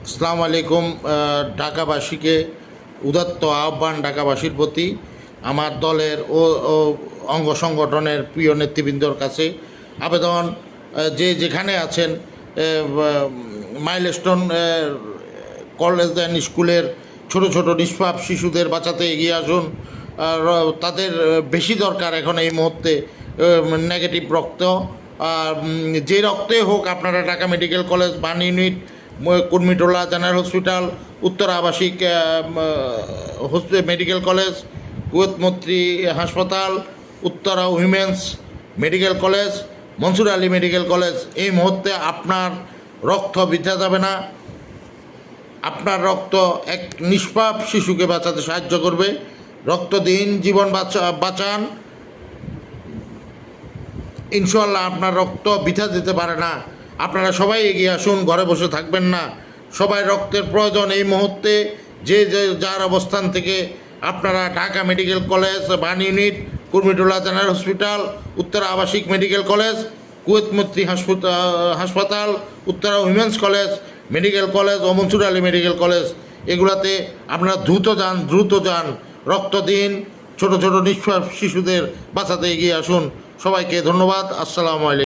আসসালামু আলাইকুম। ঢাকাবাসীকে উদাত্ত আহ্বান ঢাকাবাসীর প্রতি, আমার দলের ও অঙ্গ সংগঠনের প্রিয় নেতৃবৃন্দর কাছে আবেদন, যে যেখানে আছেন মাইলস্টোন কলেজ অ্যান্ড স্কুলের ছোট ছোট নিষ্পাপ শিশুদের বাঁচাতে এগিয়ে আসুন। তাদের বেশি দরকার এখন এই মুহূর্তে নেগেটিভ রক্ত। যে রক্তে হোক, আপনারা Dhaka medical college, burn unit, Kurmitola general hospital, উত্তর আবাসিক মেডিকেল কলেজ, কুয়েত মৈত্রী হাসপাতাল, Uttara women's medical college, Mansur Ali medical college, এই মুহূর্তে আপনার রক্ত বৃথা যাবে না। আপনার রক্ত এক নিষ্পাপ শিশুকে বাঁচাতে সাহায্য করবে। রক্ত দিন, জীবন বাঁচান। ইনশাল্লাহ আপনার রক্ত বৃথা দিতে পারে না। আপনারা সবাই এগিয়ে আসুন, ঘরে বসে থাকবেন না। সবাই রক্তের প্রয়োজন এই মুহূর্তে। যে যার অবস্থান থেকে আপনারা Dhaka medical college, burn unit, Kurmitola general hospital, Uttara আবাসিক মেডিকেল কলেজ, কুয়েত মৈত্রী হাসপাতাল, Uttara women's college medical college ও মনসুর আলী মেডিকেল কলেজ, এগুলাতে আপনারা দ্রুত যান, রক্ত দিন। ছোট ছোট নিষ্পাপ শিশুদের বাঁচাতে এগিয়ে আসুন। সবাইকে ধন্যবাদ। আসসালামু আলাইকুম।